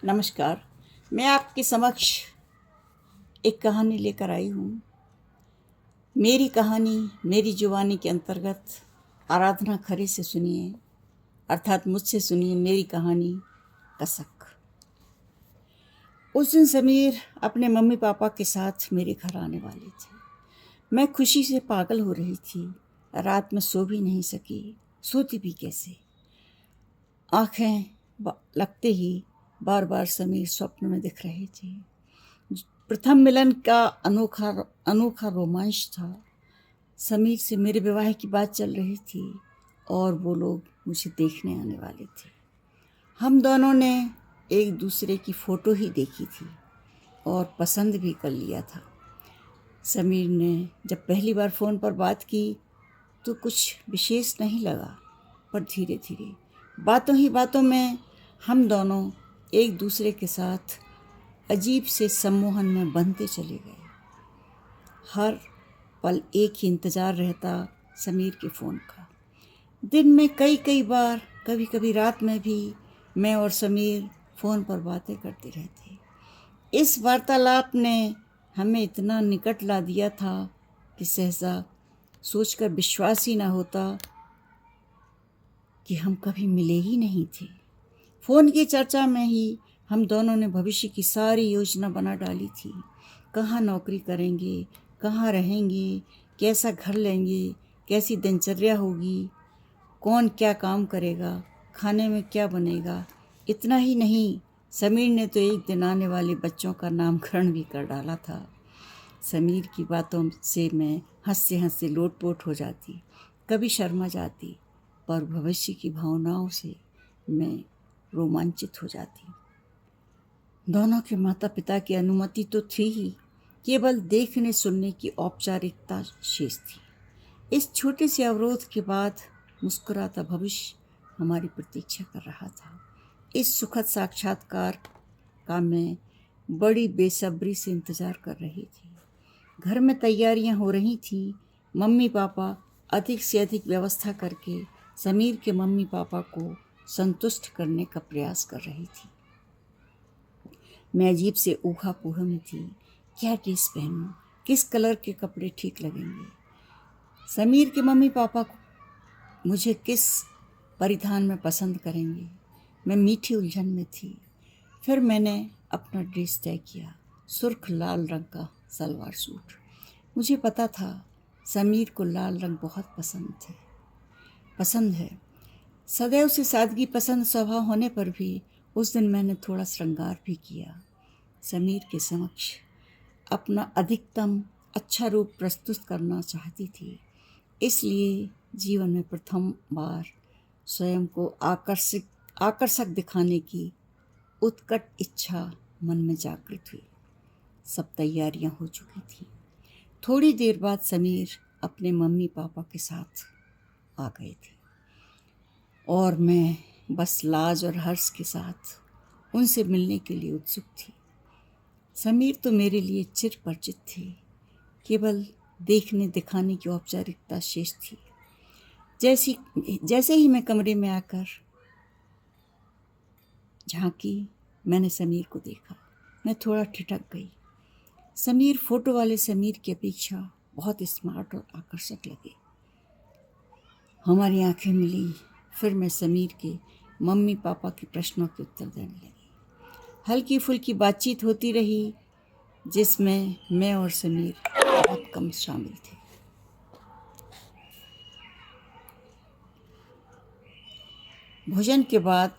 नमस्कार। मैं आपके समक्ष एक कहानी लेकर आई हूँ। मेरी कहानी मेरी जुबानी के अंतर्गत आराधना खरे से सुनिए, अर्थात मुझसे सुनिए मेरी कहानी कसक। उस दिन समीर अपने मम्मी पापा के साथ मेरे घर आने वाले थे। मैं खुशी से पागल हो रही थी। रात में सो भी नहीं सकी, सोती भी कैसे। आंखें लगते ही बार बार समीर स्वप्न में दिख रहे थे। प्रथम मिलन का अनोखा रोमांच था। समीर से मेरे विवाह की बात चल रही थी और वो लोग मुझे देखने आने वाले थे। हम दोनों ने एक दूसरे की फ़ोटो ही देखी थी और पसंद भी कर लिया था। समीर ने जब पहली बार फ़ोन पर बात की तो कुछ विशेष नहीं लगा, पर धीरे धीरे बातों ही बातों में हम दोनों एक दूसरे के साथ अजीब से सम्मोहन में बंधते चले गए। हर पल एक ही इंतज़ार रहता समीर के फ़ोन का। दिन में कई बार, कभी कभी रात में भी मैं और समीर फ़ोन पर बातें करते रहते। इस वार्तालाप ने हमें इतना निकट ला दिया था कि सहसा सोचकर विश्वास ही ना होता कि हम कभी मिले ही नहीं थे। फ़ोन की चर्चा में ही हम दोनों ने भविष्य की सारी योजना बना डाली थी। कहाँ नौकरी करेंगे, कहाँ रहेंगे, कैसा घर लेंगे, कैसी दिनचर्या होगी, कौन क्या काम करेगा, खाने में क्या बनेगा। इतना ही नहीं, समीर ने तो एक दिन आने वाले बच्चों का नामकरण भी कर डाला था। समीर की बातों से मैं हंसते हंसते लोटपोट हो जाती, कभी शर्मा जाती, पर भविष्य की भावनाओं से मैं रोमांचित हो जाती। दोनों के माता पिता की अनुमति तो थी ही, केवल देखने सुनने की औपचारिकता शेष थी। इस छोटे से अवरोध के बाद मुस्कुराता भविष्य हमारी प्रतीक्षा कर रहा था। इस सुखद साक्षात्कार का मैं बड़ी बेसब्री से इंतज़ार कर रही थी। घर में तैयारियां हो रही थी। मम्मी पापा अधिक से अधिक व्यवस्था करके समीर के मम्मी पापा को संतुष्ट करने का प्रयास कर रही थी। मैं अजीब से ऊहा पोहा में थी। क्या ड्रेस पहनूं, किस कलर के कपड़े ठीक लगेंगे, समीर के मम्मी पापा को मुझे किस परिधान में पसंद करेंगे। मैं मीठी उलझन में थी। फिर मैंने अपना ड्रेस तय किया, सुर्ख लाल रंग का सलवार सूट। मुझे पता था समीर को लाल रंग बहुत पसंद है। सदैव से सादगी पसंद स्वभाव होने पर भी उस दिन मैंने थोड़ा श्रृंगार भी किया। समीर के समक्ष अपना अधिकतम अच्छा रूप प्रस्तुत करना चाहती थी। इसलिए जीवन में प्रथम बार स्वयं को आकर्षक दिखाने की उत्कट इच्छा मन में जागृत हुई। सब तैयारियां हो चुकी थी। थोड़ी देर बाद समीर अपने मम्मी पापा के साथ आ गए थे और मैं बस लाज और हर्ष के साथ उनसे मिलने के लिए उत्सुक थी। समीर तो मेरे लिए चिर परिचित थे, केवल देखने दिखाने की औपचारिकता शेष थी। जैसे ही मैं कमरे में आकर झांकी, मैंने समीर को देखा। मैं थोड़ा ठिठक गई। समीर फोटो वाले समीर की अपेक्षा बहुत स्मार्ट और आकर्षक लगे। हमारी आंखें मिली। फिर मैं समीर के मम्मी पापा के प्रश्नों के उत्तर देने लगी। हल्की फुल्की बातचीत होती रही, जिसमें मैं और समीर बहुत कम शामिल थे। भोजन के बाद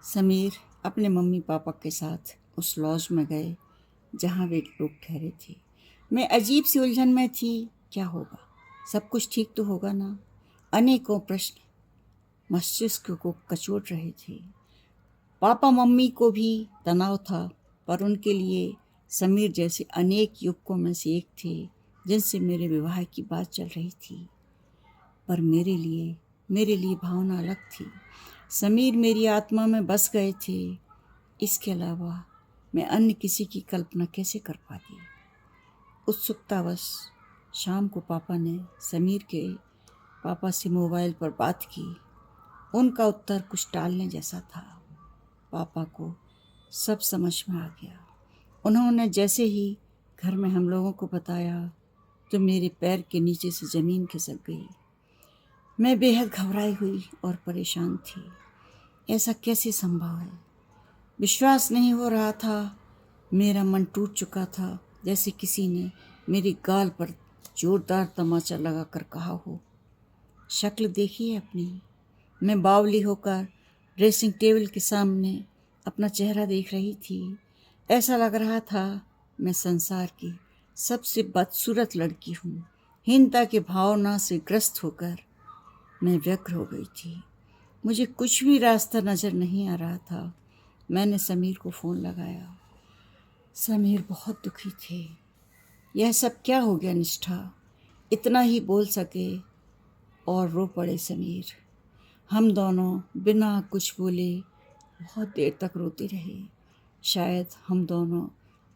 समीर अपने मम्मी पापा के साथ उस लॉज में गए जहाँ वे लोग ठहरे थे। मैं अजीब सी उलझन में थी। क्या होगा, सब कुछ ठीक तो होगा ना। अनेकों प्रश्न मस्तिष्क को कचोट रहे थे। पापा मम्मी को भी तनाव था, पर उनके लिए समीर जैसे अनेक युवकों में से एक थे जिनसे मेरे विवाह की बात चल रही थी। पर मेरे लिए भावना अलग थी। समीर मेरी आत्मा में बस गए थे। इसके अलावा मैं अन्य किसी की कल्पना कैसे कर पाती। उत्सुकतावश शाम को पापा ने समीर के पापा से मोबाइल पर बात की। उनका उत्तर कुछ टालने जैसा था। पापा को सब समझ में आ गया। उन्होंने जैसे ही घर में हम लोगों को बताया तो मेरे पैर के नीचे से ज़मीन खिसक गई। मैं बेहद घबराई हुई और परेशान थी। ऐसा कैसे संभव है? विश्वास नहीं हो रहा था। मेरा मन टूट चुका था, जैसे किसी ने मेरी गाल पर जोरदार तमाचा लगाकर कहा हो। शक्ल देखिए अपनी। मैं बावली होकर ड्रेसिंग टेबल के सामने अपना चेहरा देख रही थी। ऐसा लग रहा था मैं संसार की सबसे बदसूरत लड़की हूँ। हीनता की भावना से ग्रस्त होकर मैं व्यग्र हो गई थी। मुझे कुछ भी रास्ता नज़र नहीं आ रहा था। मैंने समीर को फ़ोन लगाया। समीर बहुत दुखी थे। यह सब क्या हो गया निष्ठा? इतना ही बोल सके और रो पड़े समीर। हम दोनों बिना कुछ बोले बहुत देर तक रोते रहे। शायद हम दोनों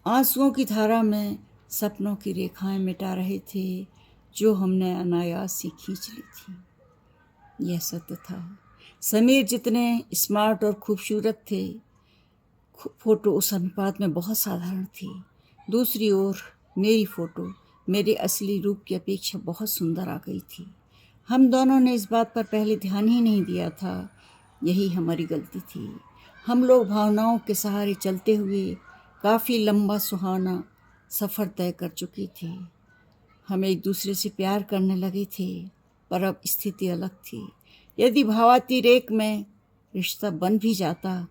आंसुओं की धारा में सपनों की रेखाएं मिटा रहे थे जो हमने अनायास ही खींच ली थी। यह सत्य था। समीर जितने स्मार्ट और खूबसूरत थे, फोटो उस अनुपात में बहुत साधारण थी। दूसरी ओर मेरी फ़ोटो मेरे असली रूप की अपेक्षा बहुत सुंदर आ गई थी। हम दोनों ने इस बात पर पहले ध्यान ही नहीं दिया था। यही हमारी गलती थी। हम लोग भावनाओं के सहारे चलते हुए काफ़ी लंबा सुहाना सफ़र तय कर चुके थे। हम एक दूसरे से प्यार करने लगे थे, पर अब स्थिति अलग थी। यदि भावातिरेक में रिश्ता बन भी जाता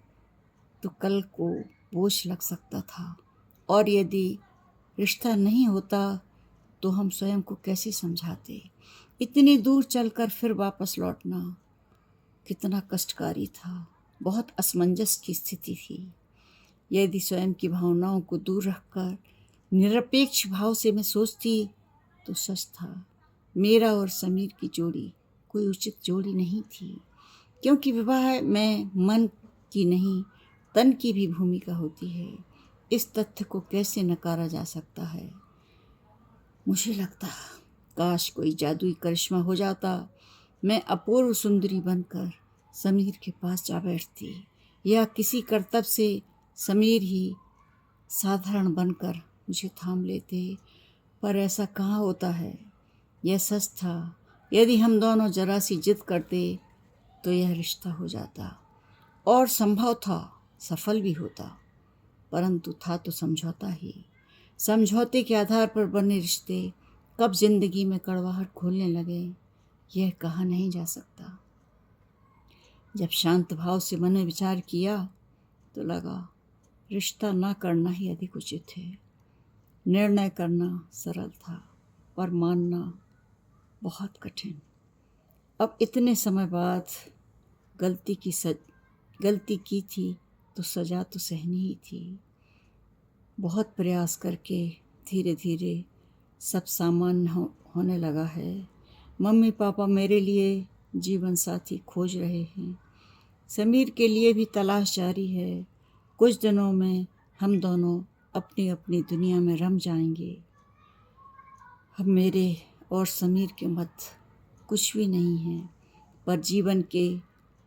तो कल को बोझ लग सकता था, और यदि रिश्ता नहीं होता तो हम स्वयं को कैसे समझाते। इतनी दूर चलकर फिर वापस लौटना कितना कष्टकारी था। बहुत असमंजस की स्थिति थी। यदि स्वयं की भावनाओं को दूर रखकर निरपेक्ष भाव से मैं सोचती तो सच था, मेरा और समीर की जोड़ी कोई उचित जोड़ी नहीं थी, क्योंकि विवाह में मन की नहीं तन की भी भूमिका होती है। इस तथ्य को कैसे नकारा जा सकता है? मुझे लगता काश कोई जादुई करिश्मा हो जाता। मैं अपूर्व सुंदरी बनकर समीर के पास जा बैठती, या किसी करतब से समीर ही साधारण बनकर मुझे थाम लेते। पर ऐसा कहाँ होता है? यह सच था, यदि हम दोनों जरा सी जिद करते तो यह रिश्ता हो जाता, और संभव था सफल भी होता। परंतु था तो समझौता ही। समझौते के आधार पर बने रिश्ते कब जिंदगी में कड़वाहट घोलने लगे, यह कहा नहीं जा सकता। जब शांत भाव से मैंने विचार किया तो लगा रिश्ता ना करना ही अधिक उचित है। निर्णय करना सरल था, पर मानना बहुत कठिन। अब इतने समय बाद गलती की थी तो सज़ा तो सहनी ही थी। बहुत प्रयास करके धीरे धीरे सब सामान्य होने लगा है। मम्मी पापा मेरे लिए जीवन साथी खोज रहे हैं। समीर के लिए भी तलाश जारी है। कुछ दिनों में हम दोनों अपनी अपनी दुनिया में रम जाएंगे। अब मेरे और समीर के मध्य कुछ भी नहीं है, पर जीवन के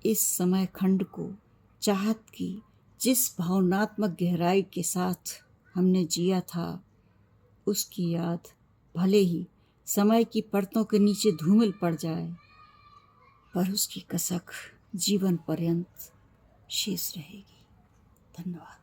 इस समय खंड को, चाहत की जिस भावनात्मक गहराई के साथ हमने जिया था, उसकी याद भले ही समय की परतों के नीचे धूमिल पड़ जाए, पर उसकी कसक जीवन पर्यंत शेष रहेगी। धन्यवाद।